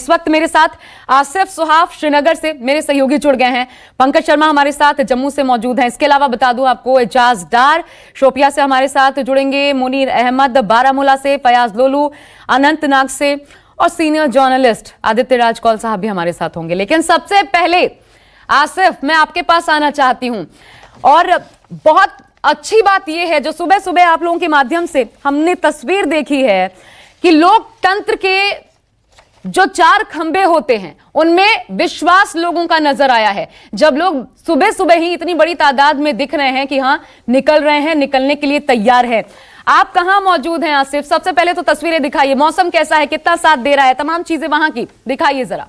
इस वक्त मेरे साथ आसिफ सुहाफ श्रीनगर से मेरे सहयोगी जुड़ गए हैं, पंकज शर्मा हमारे साथ जम्मू से मौजूद हैं। इसके अलावा बता दूं आपको एजाज डार शोपिया से हमारे साथ जुड़ेंगे, मुनीर अहमद बारामूला से, फयाज लोलू अनंतनाग से और सीनियर जर्नलिस्ट आदित्य राज कौल साहब भी हमारे साथ होंगे। लेकिन सबसे पहले आसिफ, मैं आपके पास आना चाहती हूं और बहुत अच्छी बात यह है जो सुबह सुबह आप लोगों के माध्यम से हमने तस्वीर देखी है कि लोकतंत्र के जो चार खंभे होते हैं उनमें विश्वास लोगों का नजर आया है। जब लोग सुबह सुबह ही इतनी बड़ी तादाद में दिख रहे हैं कि हां निकल रहे हैं, निकलने के लिए तैयार है। आप कहां मौजूद हैं आसिफ? सबसे पहले तो तस्वीरें दिखाइए, मौसम कैसा है, कितना साथ दे रहा है, तमाम चीजें वहां की दिखाइए जरा।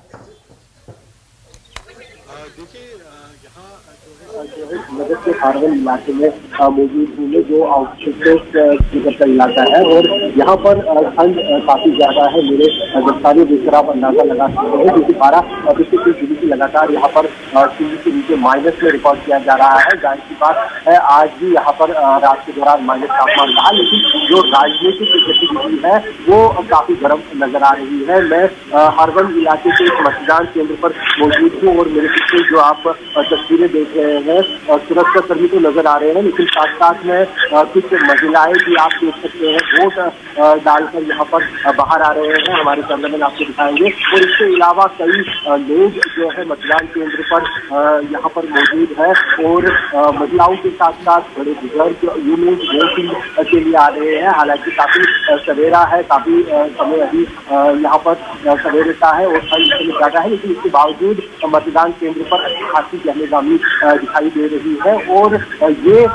नगर के हारवन इलाके में मौजूद हूँ, जो आउटस्कर्ट्स का इलाका है और यहाँ पर ठंड काफी ज्यादा है। मेरे गिरफ्तारी देखकर आप अंदाजा लगा सकते हैं, क्योंकि 12 की लगातार यहाँ पर सूर्य के नीचे माइनस में रिकॉर्ड किया जा रहा है। जाहिर सी बात है आज भी यहाँ पर रात के दौरान माइनस तापमान रहा, लेकिन जो राजनीतिक गतिविधि है वो काफी गर्म नजर आ रही है। मैं हारवन इलाके के एक मतदान केंद्र पर मौजूद हूँ और मेरे पीछे जो आप तस्वीरें देख रहे हैं सुरक्षा कर्मी तो नजर आ रहे हैं, लेकिन साथ साथ में कुछ महिलाएं भी आप देख सकते हैं वोट डालकर यहाँ पर बाहर आ रहे हैं। हमारे कैमरामैन आपको दिखाएंगे। और इसके अलावा कई लोग जो है मतदान केंद्र पर यहाँ पर मौजूद है और महिलाओं के साथ साथ बड़े बुजुर्ग यूनिट वोटिंग के लिए आ रहे हैं। हालांकि काफी सवेरा है, काफी समय अभी यहाँ पर सवेरेता है और ठंड ज्यादा है, लेकिन इसके बावजूद मतदान केंद्र पर अच्छी खासी गहमेगामी दिखाई दे रही है। और ये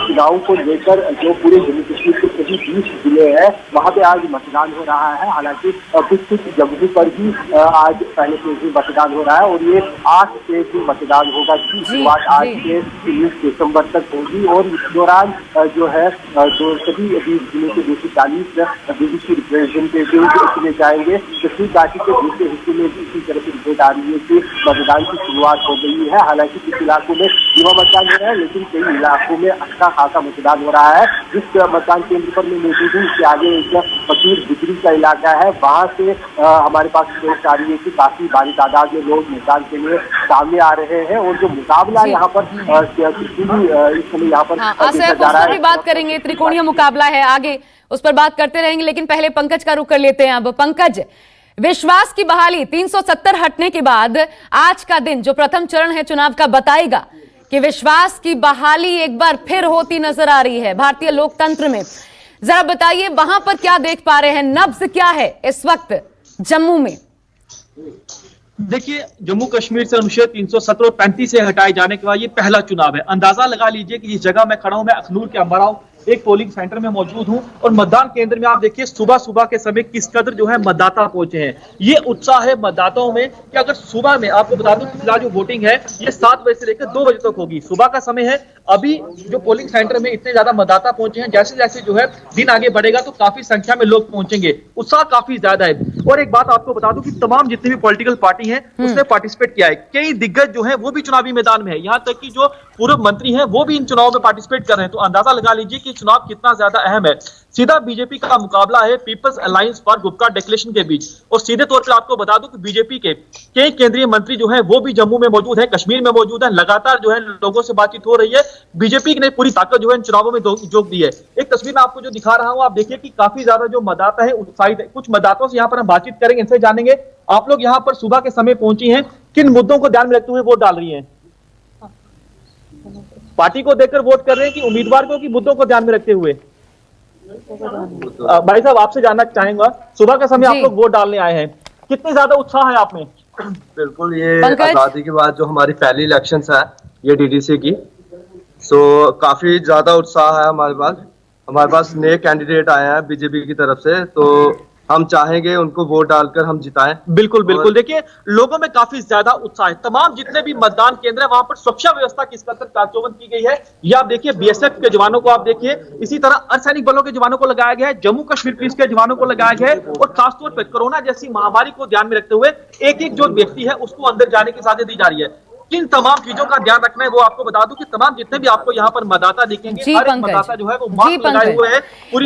चुनाव को लेकर जो पूरे जम्मू कश्मीर के सभी 20 जिले हैं वहां पे आज मतदान हो रहा है। हालांकि कुछ जगहों पर भी आज पहले से ही मतदान हो रहा है और ये 8 से भी मतदान होगा, जिसकी शुरुआत आज से 30 दिसंबर तक होगी। और इस दौरान जो है जो सभी 20 जिलों के 240 बीजेपी रिप्रेजेंटेटिव चुने जाएंगे। कश्मीर घाटी के दूसरे हिस्से में भी इसी तरह की रिपोर्ट आ रही है कि मतदान की शुरुआत हो गई है। हालांकि कुछ इलाकों में युवा मतदान हो रहा है, लेकिन कई इलाकों में अच्छा खासा मतदान हो रहा है। जिस मतदान केंद्र पर मैं मौजूद हूँ उसके आगे एक फकीर गुजरी का इलाका है, वहाँ से हमारे पास रिपोर्ट आ रही है कि काफी भारी तादाद में लोग मतदान के लिए सामने आ रहे हैं। और जो मुकाबला यहाँ पर इस समय यहाँ पर देखा जा रहा है, बात करेंगे, त्रिकोणीय मुकाबला है, आगे उस पर बात करते रहेंगे, लेकिन पहले पंकज का रुख कर लेते हैं। अब पंकज, विश्वास की बहाली 370 हटने के बाद आज का दिन जो प्रथम चरण है चुनाव का बताएगा कि विश्वास की बहाली एक बार फिर होती नजर आ रही है भारतीय लोकतंत्र में। जरा बताइए वहां पर क्या देख पा रहे हैं, नब्ज क्या है इस वक्त जम्मू में? देखिए, जम्मू कश्मीर से अनुच्छेद 370 और 35 से हटाए जाने के बाद ये पहला चुनाव है। अंदाजा लगा लीजिए कि जिस जगह मैं खड़ा हूं, मैं अखनूर के अम्बाराव एक पोलिंग सेंटर में मौजूद हूं और मतदान केंद्र में आप देखिए सुबह सुबह के समय किस कदर जो है मतदाता पहुंचे हैं। ये उत्साह है मतदाताओं में कि अगर सुबह में आपको बता दूं फिलहाल जो वोटिंग है ये 7 बजे से लेकर 2 बजे तक होगी, सुबह का समय है। अभी जो पोलिंग सेंटर में इतने ज्यादा मतदाता पहुंचे हैं, जैसे जैसे जो है दिन आगे बढ़ेगा तो काफी संख्या में लोग पहुंचेंगे, उत्साह काफी ज्यादा है। और एक बात आपको बता दूं कि तमाम जितनी भी पॉलिटिकल पार्टी है उसने पार्टिसिपेट किया है। कई दिग्गज जो है वो भी चुनावी मैदान में है, यहाँ तक कि जो पूर्व मंत्री है वो भी इन चुनाव में पार्टिसिपेट कर रहे हैं। तो अंदाजा लगा लीजिए कि चुनाव कितना ज्यादा अहम है। सीधा बीजेपी का मुकाबला है people's alliance for Gupkar declaration के बीच। और सीधे तौर पर आपको बता दूं कि बीजेपी के कई केंद्रीय मंत्री जो है वो भी जम्मू में मौजूद है, कश्मीर में मौजूद है। लगातार जो है लोगों से बातचीत हो रही है। बीजेपी ने पूरी ताकत जो है इन चुनावों में जोक दी है। एक तस्वीर में आपको जो दिखा रहा हूं, आप देखिए कि काफी ज्यादा जो मतदाता है उत्साहित है। कुछ मतदाताओं से यहाँ पर हम बातचीत करेंगे, इनसे जानेंगे आप लोग यहाँ पर सुबह के समय पहुंची हैं, किन मुद्दों को ध्यान में रखते हुए वोट डाल रही है? पार्टी को देखकर वोट कर रहे हैं कि उम्मीदवार को, कि मुद्दों को ध्यान में रखते हुए? भाई साहब आपसे जानना चाहेंगे, सुबह का समय आप लोग वोट डालने आए हैं, कितनी ज्यादा उत्साह है आप में? बिल्कुल, ये आजादी के बाद जो हमारी पहली इलेक्शंस है ये डीडीसी की, सो काफी ज्यादा उत्साह है हमारे पास नए कैंडिडेट आए हैं बीजेपी की तरफ से, तो हम चाहेंगे उनको वोट डालकर हम जिताएं। बिल्कुल बिल्कुल, देखिए लोगों में काफी ज्यादा उत्साह है। तमाम जितने भी मतदान केंद्र है वहां पर सुरक्षा व्यवस्था किस कदर चाक-चौबंद की गई है ये आप देखिए। बीएसएफ के जवानों को आप देखिए, इसी तरह अर्धसैनिक बलों के जवानों को लगाया गया है, जम्मू कश्मीर पुलिस के जवानों को लगाया गया है। और खासतौर पर कोरोना जैसी महामारी को ध्यान में रखते हुए एक एक जो व्यक्ति है उसको अंदर जाने की इजाजत दी जा रही है। किन तमाम चीजों का ध्यान रखना है वो आपको बता दूं कि तमाम जितने भी आपको यहाँ पर मतदाता दिखेंगे, जी हर एक पंकज, मतदाता जो है वो जी मास्क लगाए हुए है।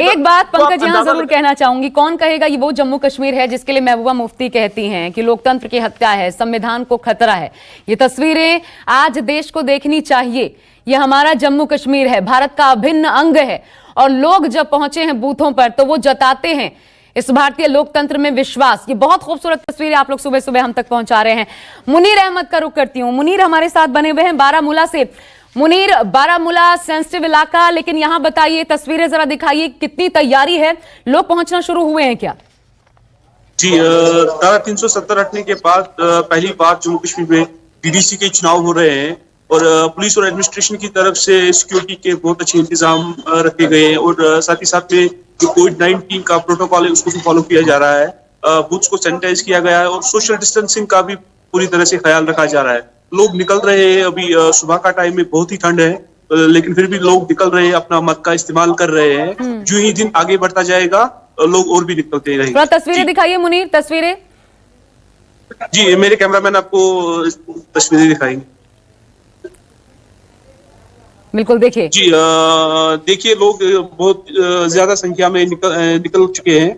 एक बात पंकज यहाँ जरूर कहना चाहूंगी, कौन कहेगा ये वो जम्मू कश्मीर है जिसके लिए महबूबा मुफ्ती कहती हैं कि लोकतंत्र की हत्या है, संविधान को खतरा है। ये तस्वीरें आज देश को देखनी चाहिए। ये हमारा जम्मू कश्मीर है, भारत का अभिन्न अंग है, और लोग जब पहुंचे हैं बूथों पर तो वो जताते हैं इस भारतीय लोकतंत्र में विश्वास। ये बहुत खूबसूरत तस्वीरें आप लोग सुबह सुबह हम तक पहुंचा रहे हैं। मुनीर अहमद का रुख करती हूं। मुनीर हमारे साथ बने हुए हैं बारामूला से। मुनीर, बारामूला सेंसिटिव इलाका, लेकिन यहां बताइए, तस्वीरें जरा दिखाइए, कितनी तैयारी है, लोग पहुंचना शुरू हुए हैं क्या? जी, धारा 370 हटने के बाद पहली बार जम्मू कश्मीर में डीडीसी के चुनाव हो रहे हैं और पुलिस और एडमिनिस्ट्रेशन की तरफ से सिक्योरिटी के बहुत अच्छे इंतजाम रखे गए हैं और साथ ही साथ में जो कोविड-19 का प्रोटोकॉल है उसको भी फॉलो किया जा रहा है। बूथ्स को सैनिटाइज किया गया है और सोशल डिस्टेंसिंग का भी पूरी तरह से ख्याल रखा जा रहा है। लोग निकल रहे हैं, अभी सुबह का टाइम में बहुत ही ठंड है, लेकिन फिर भी लोग निकल रहे हैं, अपना मत का इस्तेमाल कर रहे हैं। जो ही दिन आगे बढ़ता जाएगा लोग और भी निकलते रहेंगे। थोड़ा तस्वीरें दिखाइए मुनीर, तस्वीरें। जी, मेरे कैमरामैन आपको तस्वीरें दिखाएंगे। बिल्कुल, देखिए जी, देखिए लोग बहुत ज्यादा संख्या में निकल चुके हैं,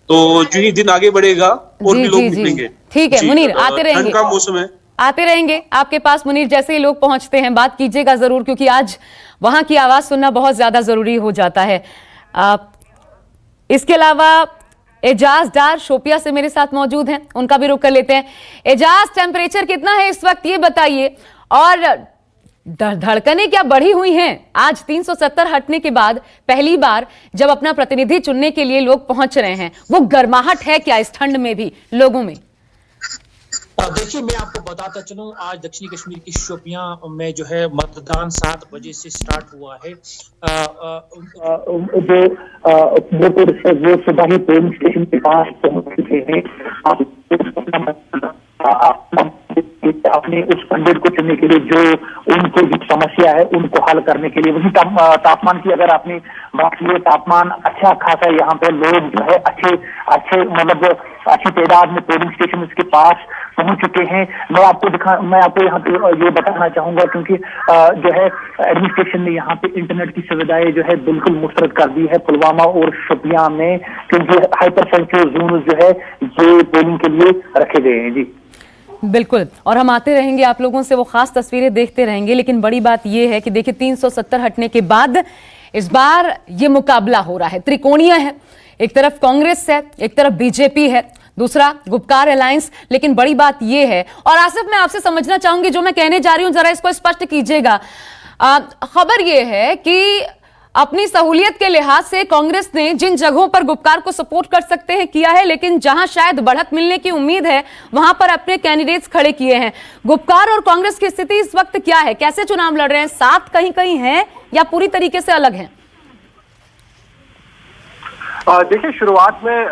तो जो ही दिन आगे बढ़ेगा और भी लोग निकलेंगे। ठीक है मुनीर, आते रहेंगे, ठंड का मौसम है, आते रहेंगे आपके पास मुनीर। जैसे ही लोग पहुंचते हैं बात कीजिएगा जरूर, क्योंकि आज वहां की आवाज सुनना बहुत ज्यादा जरूरी हो जाता है। इसके अलावा एजाज डार शोपिया से मेरे साथ मौजूद हैं, उनका भी रुख कर लेते हैं। एजाज, टेम्परेचर कितना है इस वक्त ये बताइए, और धड़कनें क्या बढ़ी हुई हैं? आज 370 हटने के बाद पहली बार जब अपना प्रतिनिधि चुनने के लिए लोग पहुंच रहे हैं, वो गर्माहट है क्या इस ठंड में भी लोगों में? देखिए, मैं आपको बताता चलूं, आज दक्षिणी कश्मीर की शोपियां में जो है मतदान 7 बजे से स्टार्ट हुआ है। वो सुबह ही पोलिंग स्टेशन के पास पहुंच चुके हैं। अपने उस पंडित को चुनने के लिए जो उनको जो समस्या है उनको हल करने के लिए। वही तापमान की अगर आपने बात की, तापमान अच्छा खासा है यहाँ पे। लोग जो है अच्छे मतलब अच्छी तादाद में पोलिंग स्टेशन के पास पहुंच चुके हैं। मैं आपको यहाँ पे ये बताना चाहूंगा, क्योंकि जो है एडमिनिस्ट्रेशन ने यहाँ पे इंटरनेट की सुविधाएं जो है बिल्कुल मुस्तरद कर दी है पुलवामा और शोपियां में, क्योंकि हाइपर सेंसिटिव जोन जो है ये पोलिंग के लिए रखे गए हैं। जी बिल्कुल, और हम आते रहेंगे आप लोगों से वो खास तस्वीरें देखते रहेंगे। लेकिन बड़ी बात यह है कि देखिए 370 हटने के बाद इस बार ये मुकाबला हो रहा है, त्रिकोणीय है। एक तरफ कांग्रेस है, एक तरफ बीजेपी है, दूसरा गुपकार अलायंस। लेकिन बड़ी बात यह है, और आसिफ मैं आपसे समझना चाहूंगी जो मैं कहने जा रही हूं, जरा इसको स्पष्ट कीजिएगा। खबर यह है कि अपनी सहूलियत के लिहाज से कांग्रेस ने जिन जगहों पर गुपकार को सपोर्ट कर सकते हैं किया है, लेकिन जहां शायद बढ़त मिलने की उम्मीद है वहां पर अपने कैंडिडेट्स खड़े किए हैं। गुपकार और कांग्रेस की स्थिति इस वक्त क्या है, कैसे चुनाव लड़ रहे हैं? साथ कहीं कहीं हैं या पूरी तरीके से अलग हैं? देखिए, शुरुआत में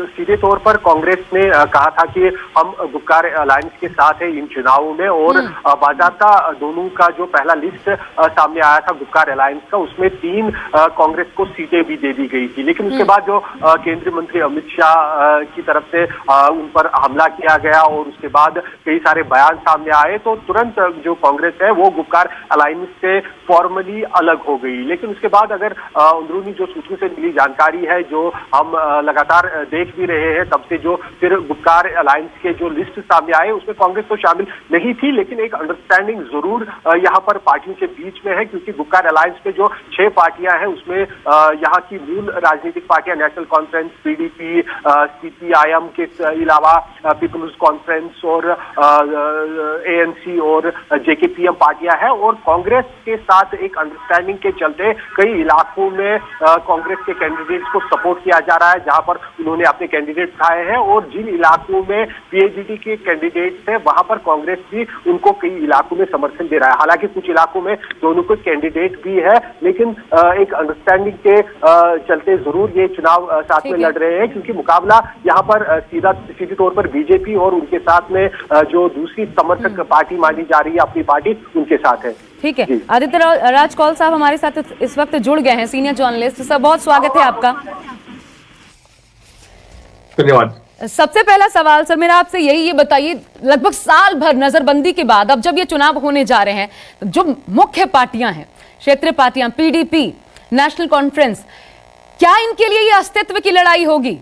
सीधे तौर पर कांग्रेस ने कहा था कि हम गुपकार अलायंस के साथ है इन चुनावों में, और बाज़ाब्ता दोनों का जो पहला लिस्ट सामने आया था गुपकार अलायंस का, उसमें 3 कांग्रेस को सीटें भी दे दी गई थी। लेकिन उसके बाद जो केंद्रीय मंत्री अमित शाह की तरफ से उन पर हमला किया गया और उसके बाद कई सारे बयान सामने आए, तो तुरंत जो कांग्रेस है वो गुपकार अलायंस से फॉर्मली अलग हो गई। लेकिन उसके बाद अगर अंदरूनी जो सूत्रों से मिली जानकारी है, जो हम लगातार देख भी रहे हैं, तब से जो फिर गुपकार अलायंस के जो लिस्ट सामने आए उसमें कांग्रेस तो शामिल नहीं थी, लेकिन एक अंडरस्टैंडिंग जरूर यहाँ पर पार्टियों के बीच में है, क्योंकि गुपकार अलायंस में जो 6 पार्टियां हैं उसमें यहाँ की मूल राजनीतिक पार्टियां नेशनल कॉन्फ्रेंस, पीडीपी, सीपीआईएम के अलावा पीपल्स कॉन्फ्रेंस और एएनसी और जेकेपीएम पार्टियां हैं, और कांग्रेस के साथ एक अंडरस्टैंडिंग के चलते कई इलाकों में कांग्रेस के कैंडिडेट्स को सपोर्ट किया जा रहा है, जहां पर उन्होंने अपने कैंडिडेट उठाए हैं। और जिन इलाकों में पीएचडी के कैंडिडेट्स हैं वहां पर कांग्रेस भी उनको कई इलाकों में समर्थन दे रहा है। हालांकि कुछ इलाकों में दोनों को कैंडिडेट भी है, लेकिन एक अंडरस्टैंडिंग के चलते जरूर ये चुनाव साथ में लड़ रहे हैं, क्योंकि मुकाबला यहाँ पर सीधे तौर पर बीजेपी और उनके साथ में जो दूसरी समर्थक पार्टी मानी जा रही है अपनी पार्टी, उनके साथ है। ठीक है, आदित्य राज कौल साहब हमारे साथ इस वक्त जुड़ गए हैं, सीनियर जर्नलिस्ट। सर बहुत स्वागत है आपका। धन्यवाद। सबसे पहला सवाल सर मेरा आपसे यही, ये बताइए लगभग साल भर नजरबंदी के बाद अब जब ये चुनाव होने जा रहे हैं, तो जो मुख्य पार्टियां हैं, क्षेत्रीय पार्टियां, पीडीपी, नेशनल कॉन्फ्रेंस, क्या इनके लिए ये अस्तित्व की लड़ाई होगी?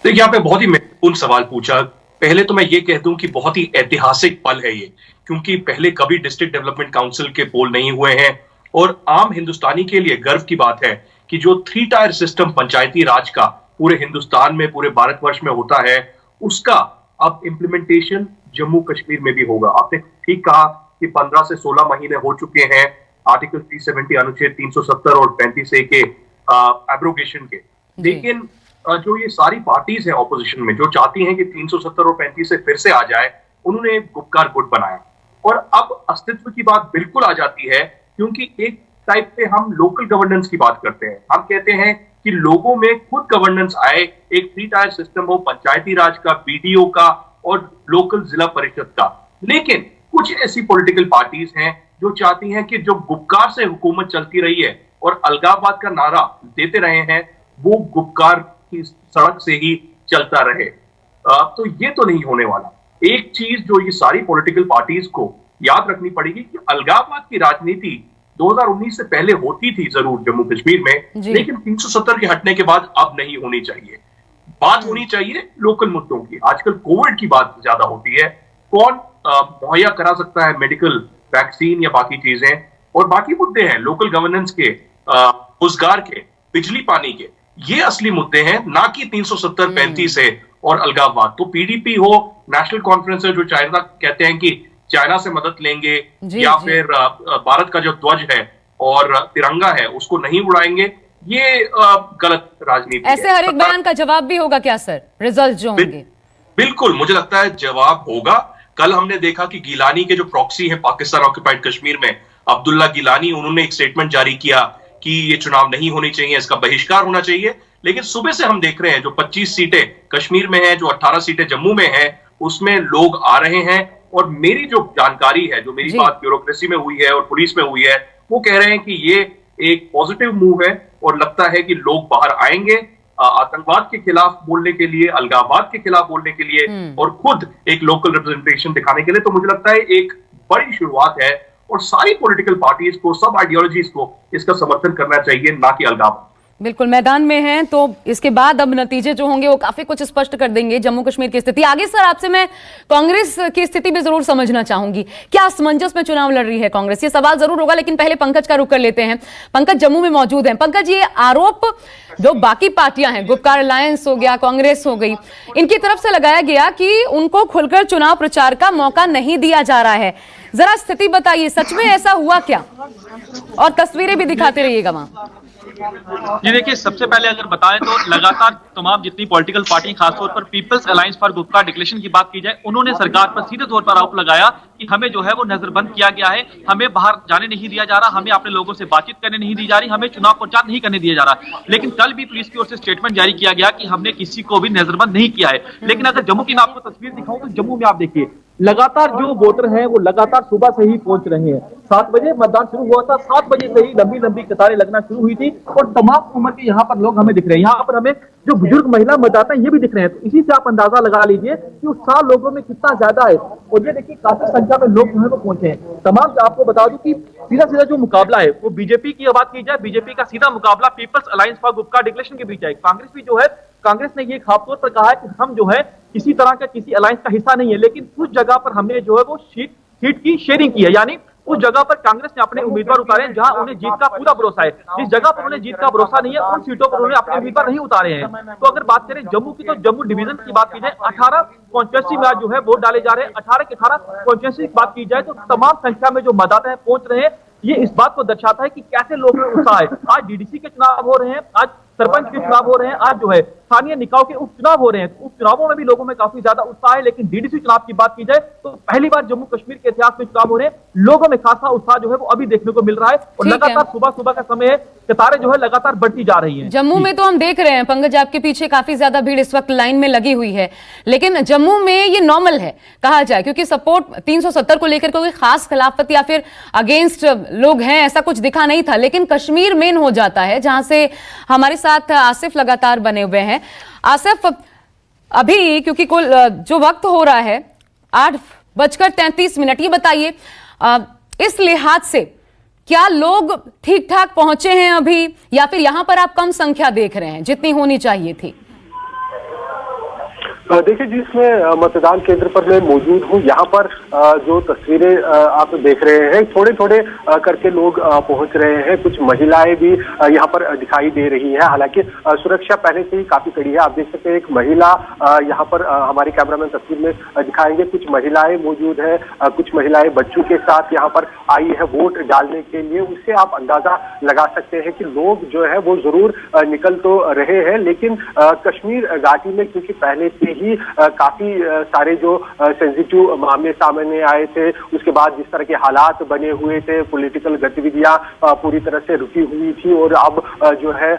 देखिए, यहाँ पे बहुत ही महत्वपूर्ण सवाल पूछा। पहले तो मैं ये कह दूं कि बहुत ही ऐतिहासिक पल है ये, क्योंकि पहले कभी डिस्ट्रिक्ट डेवलपमेंट काउंसिल के पोल नहीं हुए हैं और आम हिंदुस्तानी के लिए गर्व की बात है कि जो 3 टायर सिस्टम पंचायती राज का पूरे हिंदुस्तान में, पूरे भारतवर्ष में होता है, उसका अब इम्प्लीमेंटेशन जम्मू कश्मीर में भी होगा। आपने ठीक कहा कि 15 से 16 महीने हो चुके हैं आर्टिकल 370 अनुच्छेद 370 और 35A के एब्रोगेशन के, लेकिन जो ये सारी पार्टीज हैं ऑपोजिशन में जो चाहती हैं कि 370 और 35 से फिर से आ जाए, उन्होंने गुपकार गुट बनाया और अब अस्तित्व की बात बिल्कुल आ जाती है, क्योंकि एक टाइप पे हम लोकल गवर्नेंस की बात करते हैं। हम कहते हैं कि लोगों में खुद गवर्नेंस आए, एक 3 टायर सिस्टम हो, पंचायती राज का, बीडीओ का और लोकल जिला परिषद का। लेकिन कुछ ऐसी पॉलिटिकल पार्टीज हैं जो चाहती हैं कि जो गुपकार से हुकूमत चलती रही है और अलगाववाद का नारा देते रहे हैं, वो गुपकार की सड़क से ही चलता रहे। तो ये तो नहीं होने वाला। एक चीज जो ये सारी पॉलिटिकल पार्टीज को याद रखनी पड़ेगी कि अलगाववाद की राजनीति 2019 से पहले होती थी जरूर जम्मू कश्मीर में, लेकिन 370 के हटने के बाद अब नहीं होनी चाहिए। बात होनी चाहिए लोकल मुद्दों की। आजकल कोविड की बात ज्यादा होती है, कौन मुहैया करा सकता है मेडिकल, वैक्सीन या बाकी चीजें, और बाकी मुद्दे हैं लोकल गवर्नेंस के, रोजगार के, बिजली पानी के। ये असली मुद्दे हैं, ना कि 370 35 है और अलगाववाद। तो पीडीपी हो, नेशनल कॉन्फ्रेंस है जो चाइना कहते हैं कि चाइना से मदद लेंगे, या फिर भारत का जो ध्वज है और तिरंगा है उसको नहीं उड़ाएंगे, ये गलत राजनीति ऐसे हर एक बयान का जवाब भी होगा क्या सर, रिजल्ट जो होंगे? बिल्कुल, मुझे लगता है जवाब होगा। कल हमने देखा कि गिलानी के जो प्रॉक्सी हैं पाकिस्तान ऑक्यूपाइड कश्मीर में, अब्दुल्ला गिलानी, उन्होंने एक स्टेटमेंट जारी किया कि ये चुनाव नहीं होनी चाहिए, इसका बहिष्कार होना चाहिए। लेकिन सुबह से हम देख रहे हैं जो 25 सीटें कश्मीर में हैं, जो 18 सीटें जम्मू में हैं, उसमें लोग आ रहे हैं। और मेरी जो जानकारी है, जो मेरी बात ब्यूरोक्रेसी में हुई है और पुलिस में हुई है, वो कह रहे हैं कि ये एक पॉजिटिव मूव है और लगता है कि लोग बाहर आएंगे आतंकवाद के खिलाफ बोलने के लिए, अलगाववाद के खिलाफ बोलने के लिए और खुद एक लोकल रिप्रेजेंटेशन दिखाने के लिए। तो मुझे लगता है एक बड़ी शुरुआत है और सारी पॉलिटिकल पार्टीज को, सब आइडियोलॉजीज को इसका समर्थन करना चाहिए, ना कि अलगाव। बिल्कुल, मैदान में हैं तो इसके बाद अब नतीजे जो होंगे वो काफी कुछ स्पष्ट कर देंगे जम्मू कश्मीर की स्थिति। आगे सर आपसे मैं कांग्रेस की स्थिति भी जरूर समझना चाहूंगी, क्या असमंजस में चुनाव लड़ रही है कांग्रेस? ये सवाल जरूर होगा, लेकिन पहले पंकज का रुख कर लेते हैं। पंकज जम्मू में मौजूद हैं। पंकज, ये आरोप जो बाकी पार्टियां हैं, गुपकार अलायंस हो गया, कांग्रेस हो गई, इनकी तरफ से लगाया गया कि उनको खुलकर चुनाव प्रचार का मौका नहीं दिया जा रहा है। जरा स्थिति बताइए, सच में ऐसा हुआ क्या? और तस्वीरें भी दिखाते रहिएगा वहां। ये देखिए, सबसे पहले अगर बताएं तो लगातार तमाम जितनी पॉलिटिकल पार्टी, खासतौर पर people's alliance for Gupkar declaration की बात की जाए, उन्होंने सरकार पर सीधे तौर पर आरोप लगाया कि हमें जो है वो नजरबंद किया गया है, हमें बाहर जाने नहीं दिया जा रहा, हमें अपने लोगों से बातचीत करने नहीं दी जा रही, हमें चुनाव प्रचार नहीं करने दिया जा रहा। लेकिन कल भी पुलिस की ओर से स्टेटमेंट जारी किया गया कि हमने किसी को भी नजरबंद नहीं किया है। लेकिन अगर जम्मू की मैं आपको तस्वीर दिखाऊं तो जम्मू में आप देखिए लगातार जो वोटर हैं वो लगातार सुबह से ही पहुंच रहे हैं। 7 बजे मतदान शुरू हुआ था, 7 बजे से ही लंबी लंबी कतारें लगना शुरू हुई थी और तमाम उम्र के यहाँ पर लोग हमें दिख रहे हैं। यहाँ पर हमें जो बुजुर्ग महिला मतदाता हैं ये भी दिख रहे हैं। तो इसी से आप अंदाजा लगा लीजिए कि उत्साह लोगों में कितना ज्यादा है। और ये देखिए काफी संख्या में लोग जो है वो पहुंचे हैं। तमाम आपको बता दूं कि सीधा सीधा जो मुकाबला है वो बीजेपी की बात की जाए, बीजेपी का सीधा मुकाबला people's alliance for Gupkar declaration के बीच है। कांग्रेस भी जो है, कांग्रेस ने ये खास तौर पर कहा है कि हम जो है किसी तरह का किसी अलायंस का हिस्सा नहीं है, लेकिन कुछ जगह पर हमने जो है वो सीट की शेयरिंग की है। यानी उस जगह पर कांग्रेस ने अपने उम्मीदवार उतारे हैं जहां उन्हें जीत का पूरा भरोसा है। जिस जगह पर उन्हें जीत का भरोसा नहीं है, उन सीटों पर उन्हें अपने उम्मीदवार नहीं उतारे हैं। तो अगर बात करें जम्मू की, तो जम्मू डिवीजन की बात की जाए, 18 कॉन्स्टिट्यूंसी में आज जो है वोट डाले जा रहे हैं। 18 के 18 कॉन्स्टिट्यूंसी की बात की जाए तो तमाम संख्या में जो मतदाता है पहुंच रहे हैं। ये इस बात को दर्शाता है कि कैसे लोगों में उत्साह है। आज डीडीसी के चुनाव हो रहे हैं, आज सरपंच के चुनाव हो रहे हैं, आज जो है स्थानीय निकायों के उपचुनाव हो रहे हैं। उपचुनावों में भी लोगों में काफी ज्यादा उत्साह है। लेकिन डीडीसी चुनाव की बात की जाए तो पहली बार जम्मू कश्मीर के इतिहास में चुनाव हो रहे हैं। लोगों में खासा उत्साह जो है वो अभी देखने को मिल रहा है और लगातार सुबह सुबह का समय है, कतारें जो है लगातार बढ़ती जा रही हैं। जम्मू में तो हम देख रहे हैं पंकज, आपके पीछे काफी ज्यादा भीड़ इस वक्त लाइन में लगी हुई है, लेकिन जम्मू में ये नॉर्मल है कहा जाए, क्योंकि सपोर्ट 370 को लेकर कोई खास खिलाफत या फिर अगेंस्ट लोग हैं ऐसा कुछ दिखा नहीं था। लेकिन कश्मीर मेन हो जाता है जहां से हमारे साथ आसिफ लगातार बने हुए हैं। आसिफ, अभी क्योंकि कुल जो वक्त हो रहा है 8:33, ये बताइए इस लिहाज से क्या लोग ठीक ठाक पहुंचे हैं अभी, या फिर यहां पर आप कम संख्या देख रहे हैं जितनी होनी चाहिए थी? देखिए, जिसमें मतदान केंद्र पर मैं मौजूद हूँ, यहाँ पर जो तस्वीरें आप देख रहे हैं, थोड़े थोड़े करके लोग पहुंच रहे हैं। कुछ महिलाएं भी यहाँ पर दिखाई दे रही हैं। हालांकि सुरक्षा पहले से ही काफी कड़ी है। आप देख सकते हैं एक महिला यहाँ पर हमारे कैमरामैन तस्वीर में दिखाएंगे, कुछ महिलाएं मौजूद है, कुछ महिलाएं बच्चों के साथ यहाँ पर आई है वोट डालने के लिए। उससे आप अंदाजा लगा सकते हैं कि लोग जो है वो जरूर निकल तो रहे हैं, लेकिन कश्मीर घाटी में क्योंकि पहले से ही काफी सारे जो सेंसिटिव मामले सामने आए थे, उसके बाद जिस तरह के हालात बने हुए थे, पॉलिटिकल गतिविधियां पूरी तरह से रुकी हुई थी, और अब जो है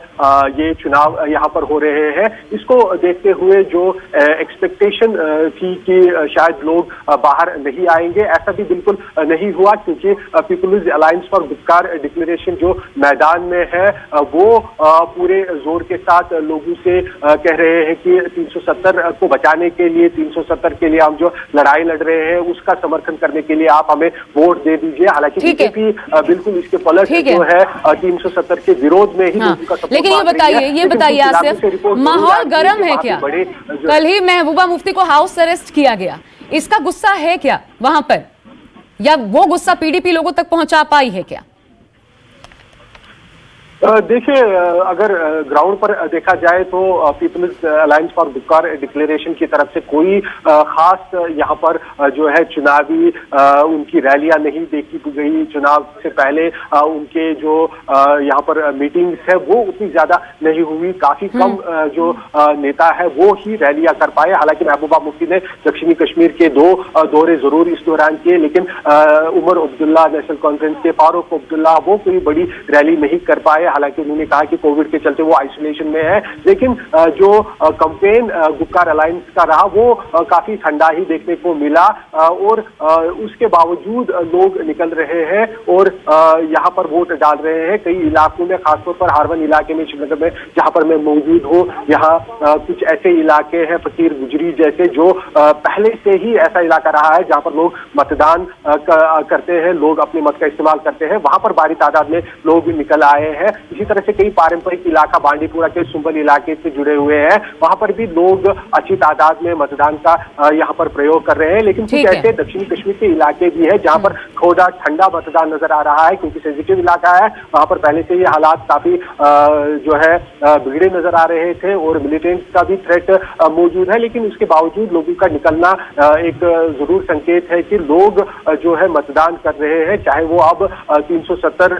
ये चुनाव यहाँ पर हो रहे हैं। इसको देखते हुए जो एक्सपेक्टेशन थी कि शायद लोग बाहर नहीं आएंगे, ऐसा भी बिल्कुल नहीं हुआ, क्योंकि people's alliance for Gupkar declaration जो मैदान में है वो पूरे जोर के साथ लोगों से कह रहे हैं कि 370 को बचाने के लिए, 370 के लिए हम जो लड़ाई लड़ रहे हैं उसका समर्थन करने के लिए आप हमें वोट दे दीजिए। हालांकि बीजेपी बिल्कुल इसके पलट जो है 370 के विरोध में ही लोगों का सपोर्ट। लेकिन ये बताइए आसिफ, माहौल गर्म है क्या? कल ही महबूबा मुफ्ती को हाउस अरेस्ट किया गया, इसका गुस्सा है क्या वहां पर, या वो गुस्सा पीडीपी लोगों तक पहुंचा पाई है क्या? देखिए, अगर ग्राउंड पर देखा जाए तो people's alliance for Gupkar declaration की तरफ से कोई खास यहाँ पर जो है चुनावी उनकी रैलियां नहीं देखी गई। चुनाव से पहले उनके जो यहाँ पर मीटिंग्स है वो उतनी ज्यादा नहीं हुई। काफी कम जो नेता है वो ही रैलियां कर पाए। हालांकि महबूबा मुफ्ती ने दक्षिणी कश्मीर के 2 दौरे जरूर इस दौरान किए, लेकिन उमर अब्दुल्ला नेशनल कॉन्फ्रेंस के फारूक अब्दुल्ला वो कोई बड़ी रैली नहीं कर पाए। हालांकि उन्होंने कहा कि कोविड के चलते वो आइसोलेशन में है, लेकिन जो कैंपेन गुपकार अलायंस का रहा वो काफी ठंडा ही देखने को मिला, और उसके बावजूद लोग निकल रहे हैं और यहाँ पर वोट डाल रहे हैं। कई इलाकों में, खासतौर पर हारवन इलाके में, श्रीनगर में जहाँ पर मैं मौजूद हूँ, यहाँ कुछ ऐसे इलाके हैं फकीर गुजरी जैसे, जो पहले से ही ऐसा इलाका रहा है जहाँ पर लोग मतदान करते हैं, लोग अपने मत का इस्तेमाल करते हैं। वहां पर भारी तादाद में लोग निकल आए हैं। इसी तरह से कई पारंपरिक इलाका बांडीपुरा के सुंबल इलाके से जुड़े हुए हैं, वहां पर भी लोग अच्छी तादाद में मतदान का यहाँ पर प्रयोग कर रहे हैं। लेकिन कुछ ऐसे दक्षिणी कश्मीर के इलाके भी है जहाँ पर थोड़ा ठंडा मतदान नजर आ रहा है, क्योंकि सेंसिटिव इलाका है। वहां पर पहले से ये हालात काफी जो है बिगड़े नजर आ रहे थे और मिलिटेंट का भी थ्रेट मौजूद है। लेकिन उसके बावजूद लोगों का निकलना एक जरूर संकेत है कि लोग जो है मतदान कर रहे हैं, चाहे वो अब 370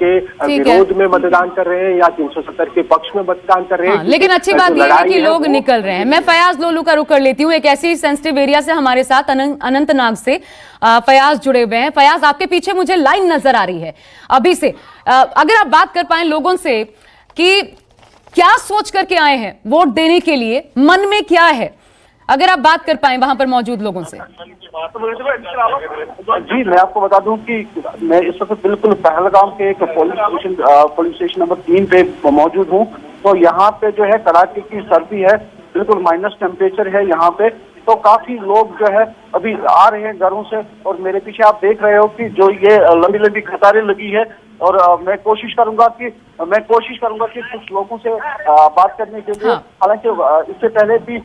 के विरोध में मतदान कर रहे हैं या 370 के पक्ष में मतदान कर रहे हैं। लेकिन अच्छी बात यह है कि लोग निकल रहे हैं। मैं फयाज लोलू का रुख कर लेती हूँ, एक ऐसी सेंसिटिव एरिया से हमारे साथ अनंतनाग से फयाज जुड़े हुए हैं। फयाज, आपके पीछे मुझे लाइन नजर आ रही है अभी से, अगर आप बात कर पाए लोगों से कि क्या सोच करके आए हैं वोट देने के लिए, मन में क्या है, अगर आप बात कर पाए वहां पर मौजूद लोगों से। जी, मैं आपको बता दूं कि मैं इस वक्त बिल्कुल पहलगाम के एक पुलिस स्टेशन नंबर 3 पे मौजूद हूं। तो यहाँ पे जो है कड़ाके की सर्दी है, बिल्कुल माइनस टेम्परेचर है यहाँ पे। तो काफी लोग जो है अभी आ रहे हैं घरों से, और मेरे पीछे आप देख रहे हो कि जो ये लंबी लंबी कतारें लगी है। और मैं कोशिश करूंगा कि कुछ लोगों से बात करने के लिए। हालांकि इससे पहले भी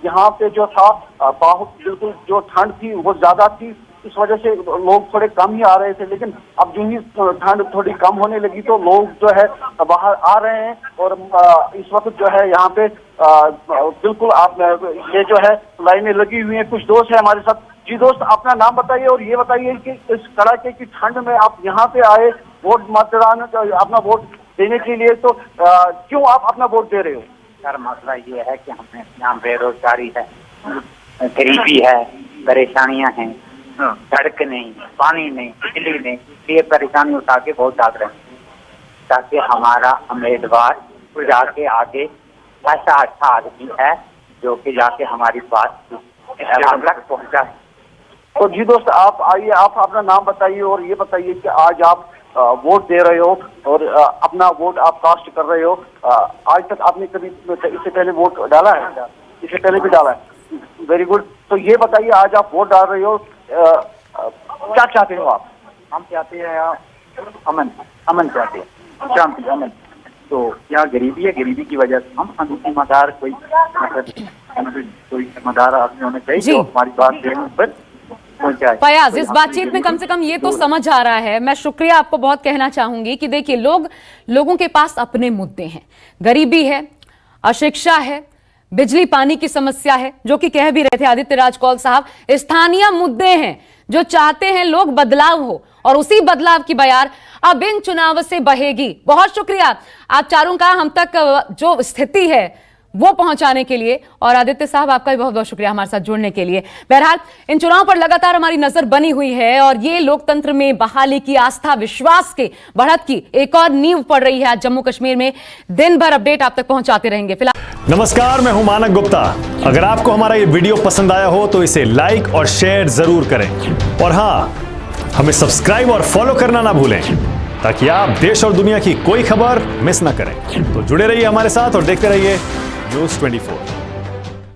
यहाँ पे जो था बहुत बिल्कुल जो ठंड थी वो ज्यादा थी, इस वजह से लोग थोड़े कम ही आ रहे थे। लेकिन अब जो ही ठंड थोड़ी कम होने लगी तो लोग जो है बाहर आ रहे हैं। और इस वक्त जो है यहाँ पे बिल्कुल आप ये जो है लाइनें लगी हुई हैं। कुछ दोस्त है हमारे साथ। जी दोस्त, अपना नाम बताइए और ये बताइए कि इस कड़ाके की ठंड में आप यहाँ पे आए वोट मतदान अपना वोट देने के लिए, तो क्यों आप अपना वोट दे रहे हो? सर, मसला ये है कि हमें यहाँ बेरोजगारी है, गरीबी है, परेशानियां हैं, सड़क नहीं, पानी नहीं, बिजली नहीं, ये परेशानी उठा के वोट डाल रहे हैं ताकि हमारा उम्मीदवार जाके आगे ऐसा अच्छा आदमी है जो कि जाके हमारी बात तक पहुंचा है। तो जी दोस्त, आप आइए, आप अपना नाम बताइए और ये बताइए कि आज आप वोट दे रहे हो और अपना वोट आप कास्ट कर रहे हो। आज तक आपने कभी इससे पहले वोट डाला है? इससे पहले भी डाला है। Very good. तो ये बताइए, आज आप वोट डाल रहे हो, क्या चाहते हो आप? हम चाहते हैं अमन, अमन चाहते हैं, शांति, अमन। तो यहाँ गरीबी है, गरीबी की वजह से हम जिम्मेदार कोई जिम्मेदार आदमी होने चाहिए जो हमारी बात पर पहुंचाए। फयाज, इस बातचीत में कम से कम ये तो समझ आ रहा है, मैं शुक्रिया आपको बहुत कहना चाहूंगी कि देखिए लोगों के पास अपने मुद्दे हैं, गरीबी है, अशिक्षा है, बिजली पानी की समस्या है, जो कि कह भी रहे थे आदित्य राज कौल साहब, स्थानीय मुद्दे हैं जो चाहते हैं लोग बदलाव हो, और उसी बदलाव की बयार अब इन चुनाव से बहेगी। बहुत शुक्रिया आप चारों का हम तक जो स्थिति है वो पहुंचाने के लिए, और आदित्य साहब आपका भी बहुत बहुत शुक्रिया हमारे साथ जुड़ने के लिए। बहरहाल इन चुनाव पर लगातार हमारी नजर बनी हुई है और ये लोकतंत्र में बहाली की, आस्था विश्वास के बढ़त की एक और नींव पड़ रही है आज जम्मू कश्मीर में। दिन भर अपडेट आप तक पहुंचाते रहेंगे। फिलहाल नमस्कार, मैं हूं मानक गुप्ता। अगर आपको हमारा ये वीडियो पसंद आया हो तो इसे लाइक और शेयर जरूर करें, और हां, हमें सब्सक्राइब और फॉलो करना ना भूलें ताकि आप देश और दुनिया की कोई खबर मिस ना करें। तो जुड़े रहिए हमारे साथ और देखते रहिए News 24।